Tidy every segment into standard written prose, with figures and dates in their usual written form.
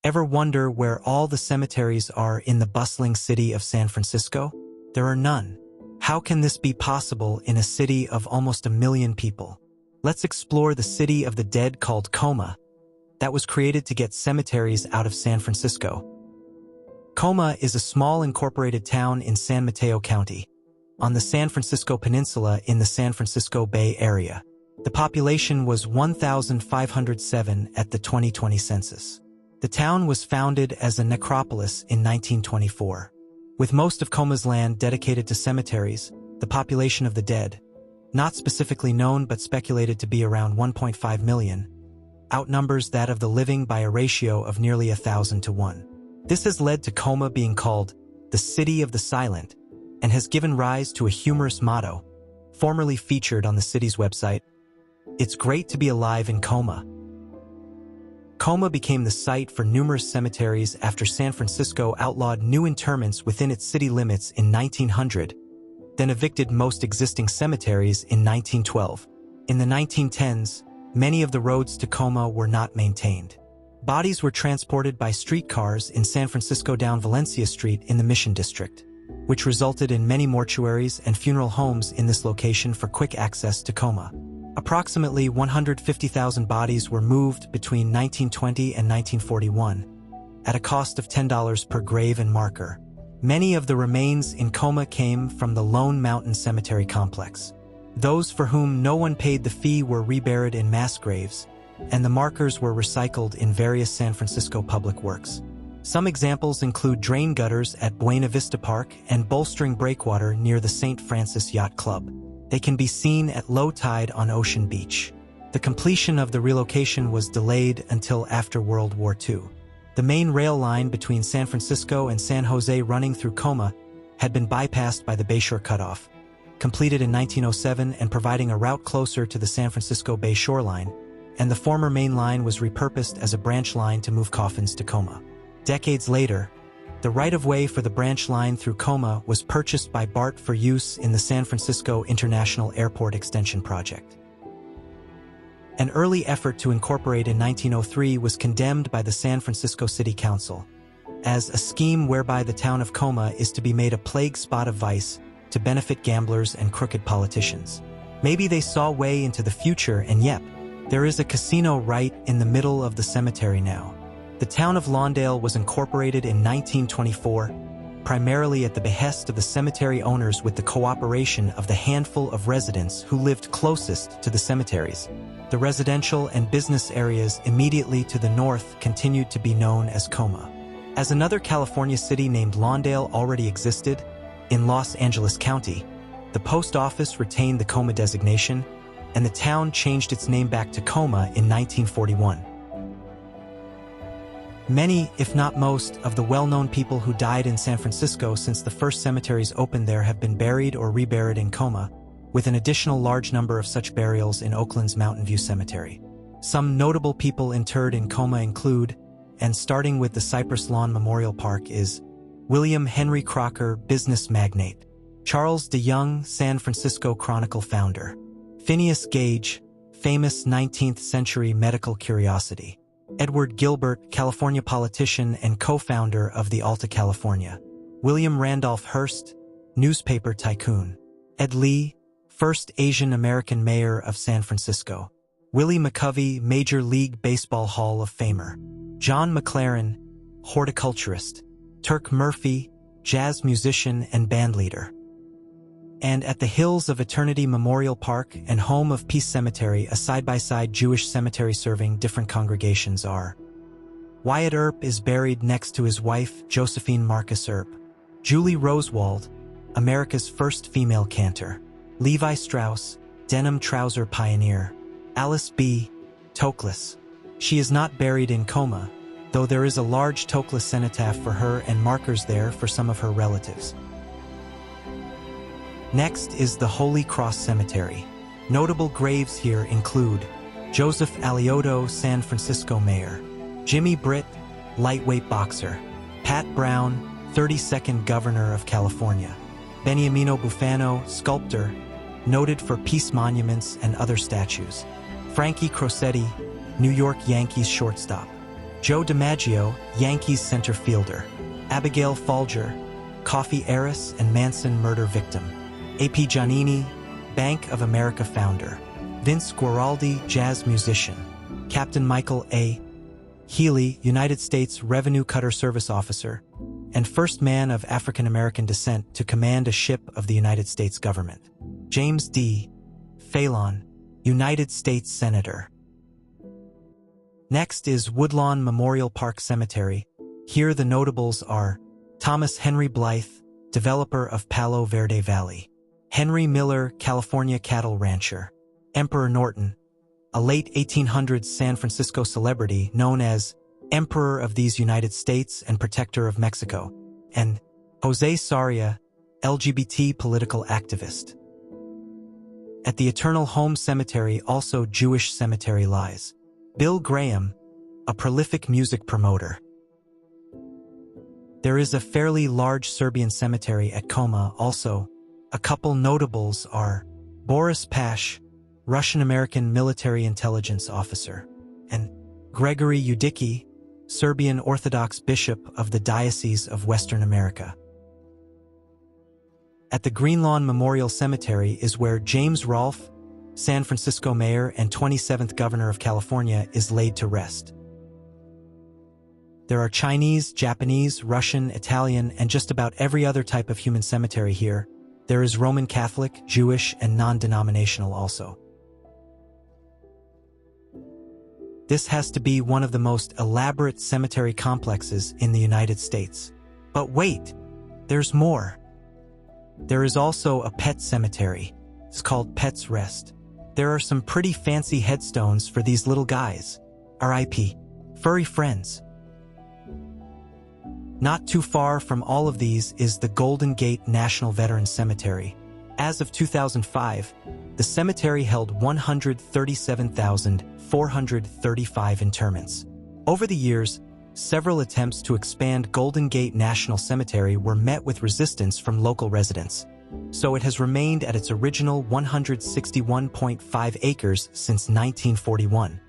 Ever wonder where all the cemeteries are in the bustling city of San Francisco? There are none. How can this be possible in a city of almost 1 million people? Let's explore the city of the dead called Colma, that was created to get cemeteries out of San Francisco. Colma is a small incorporated town in San Mateo County, on the San Francisco Peninsula in the San Francisco Bay Area. The population was 1,507 at the 2020 census. The town was founded as a necropolis in 1924. With most of Colma's land dedicated to cemeteries, the population of the dead, not specifically known but speculated to be around 1.5 million, outnumbers that of the living by a ratio of nearly 1,000 to 1. This has led to Colma being called the City of the Silent and has given rise to a humorous motto, formerly featured on the city's website: "It's great to be alive in Colma." Colma became the site for numerous cemeteries after San Francisco outlawed new interments within its city limits in 1900, then evicted most existing cemeteries in 1912. In the 1910s, many of the roads to Colma were not maintained. Bodies were transported by streetcars in San Francisco down Valencia Street in the Mission District, which resulted in many mortuaries and funeral homes in this location for quick access to Colma. Approximately 150,000 bodies were moved between 1920 and 1941, at a cost of $10 per grave and marker. Many of the remains in Colma came from the Lone Mountain Cemetery complex. Those for whom no one paid the fee were reburied in mass graves, and the markers were recycled in various San Francisco public works. Some examples include drain gutters at Buena Vista Park and bolstering breakwater near the St. Francis Yacht Club. They can be seen at low tide on Ocean Beach. The completion of the relocation was delayed until after World War II. The main rail line between San Francisco and San Jose running through Colma had been bypassed by the Bayshore Cutoff, completed in 1907 and providing a route closer to the San Francisco Bay shoreline, and the former main line was repurposed as a branch line to move coffins to Colma. Decades later, the right-of-way for the branch line through Colma was purchased by BART for use in the San Francisco International Airport Extension Project. An early effort to incorporate in 1903 was condemned by the San Francisco City Council as a scheme whereby the town of Colma is to be made a plague spot of vice to benefit gamblers and crooked politicians. Maybe they saw way into the future, and yep, there is a casino right in the middle of the cemetery now. The town of Lawndale was incorporated in 1924, primarily at the behest of the cemetery owners with the cooperation of the handful of residents who lived closest to the cemeteries. The residential and business areas immediately to the north continued to be known as Colma. As another California city named Lawndale already existed, in Los Angeles County, the post office retained the Colma designation, and the town changed its name back to Colma in 1941. Many, if not most, of the well-known people who died in San Francisco since the first cemeteries opened there have been buried or reburied in Colma, with an additional large number of such burials in Oakland's Mountain View Cemetery. Some notable people interred in Colma include, and starting with the Cypress Lawn Memorial Park is, William Henry Crocker, business magnate; Charles DeYoung, San Francisco Chronicle founder; Phineas Gage, famous 19th century medical curiosity; Edward Gilbert, California politician and co-founder of the Alta California; William Randolph Hearst, newspaper tycoon; Ed Lee, first Asian American mayor of San Francisco; Willie McCovey, Major League Baseball Hall of Famer; John McLaren, horticulturist; Turk Murphy, jazz musician and bandleader. And at the Hills of Eternity Memorial Park and home of Peace Cemetery, a side-by-side Jewish cemetery serving different congregations, are Wyatt Earp is buried next to his wife, Josephine Marcus Earp; Julie Rosewald, America's first female cantor; Levi Strauss, denim trouser pioneer; Alice B. Toklas. She is not buried in Colma, though there is a large Toklas cenotaph for her and markers there for some of her relatives. Next is the Holy Cross Cemetery. Notable graves here include Joseph Alioto, San Francisco mayor; Jimmy Britt, lightweight boxer; Pat Brown, 32nd governor of California; Beniamino Bufano, sculptor, noted for peace monuments and other statues; Frankie Crosetti, New York Yankees shortstop; Joe DiMaggio, Yankees center fielder. Abigail Folger, coffee heiress and Manson murder victim. A.P. Giannini, Bank of America founder. Vince Guaraldi, jazz musician. Captain Michael A. Healy, United States Revenue Cutter Service officer, and first man of African-American descent to command a ship of the United States government. James D. Phelan, United States Senator. Next is Woodlawn Memorial Park Cemetery. Here the notables are Thomas Henry Blythe, developer of Palo Verde Valley. Henry Miller, California cattle rancher. Emperor Norton, a late 1800s San Francisco celebrity known as Emperor of these United States and Protector of Mexico. And Jose Sarria, LGBT political activist. At the Eternal Home Cemetery, also Jewish cemetery lies Bill Graham, a prolific music promoter. There is a fairly large Serbian cemetery at Colma also. A couple notables are Boris Pash, Russian-American military intelligence officer, and Gregory Udicki, Serbian Orthodox bishop of the Diocese of Western America. At the Greenlawn Memorial Cemetery is where James Rolfe, San Francisco mayor and 27th governor of California, is laid to rest. There are Chinese, Japanese, Russian, Italian, and just about every other type of human cemetery here. There is Roman Catholic, Jewish, and non-denominational also. This has to be one of the most elaborate cemetery complexes in the United States. But wait, there's more. There is also a pet cemetery. It's called Pet's Rest. There are some pretty fancy headstones for these little guys. R.I.P. Furry friends. Not too far from all of these is the Golden Gate National Veterans Cemetery. As of 2005, the cemetery held 137,435 interments. Over the years, several attempts to expand Golden Gate National Cemetery were met with resistance from local residents, so it has remained at its original 161.5 acres since 1941.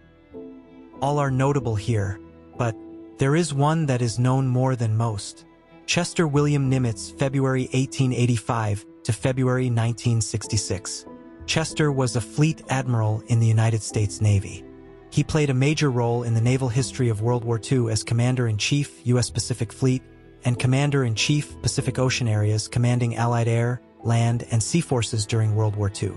All are notable here, but there is one that is known more than most. Chester William Nimitz, February 1885 to February 1966. Chester was a fleet admiral in the United States Navy. He played a major role in the naval history of World War II as Commander-in-Chief, U.S. Pacific Fleet, and Commander-in-Chief, Pacific Ocean Areas, commanding Allied air, land, and sea forces during World War II.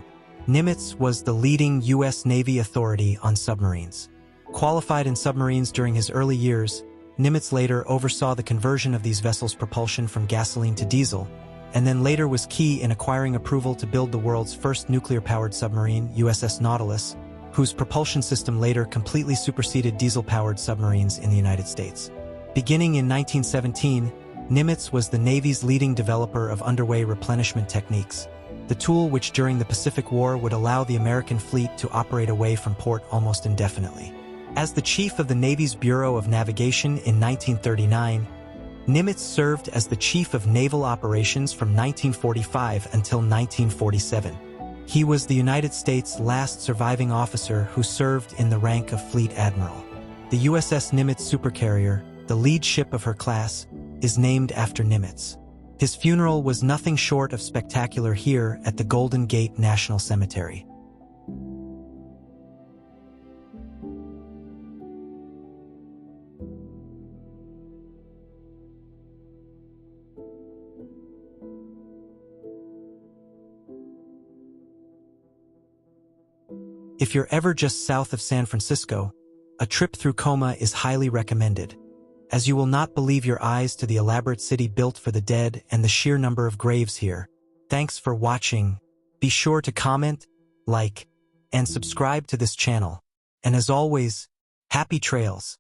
Nimitz was the leading U.S. Navy authority on submarines. Qualified in submarines during his early years, Nimitz later oversaw the conversion of these vessels' propulsion from gasoline to diesel, and then later was key in acquiring approval to build the world's first nuclear-powered submarine, USS Nautilus, whose propulsion system later completely superseded diesel-powered submarines in the United States. Beginning in 1917, Nimitz was the Navy's leading developer of underway replenishment techniques, the tool which during the Pacific War would allow the American fleet to operate away from port almost indefinitely. As the chief of the Navy's Bureau of Navigation in 1939, Nimitz served as the chief of naval operations from 1945 until 1947. He was the United States' last surviving officer who served in the rank of Fleet Admiral. The USS Nimitz supercarrier, the lead ship of her class, is named after Nimitz. His funeral was nothing short of spectacular here at the Golden Gate National Cemetery. If you're ever just south of San Francisco, a trip through Colma is highly recommended, as you will not believe your eyes to the elaborate city built for the dead and the sheer number of graves here. Thanks for watching. Be sure to comment, like, and subscribe to this channel. And as always, happy trails.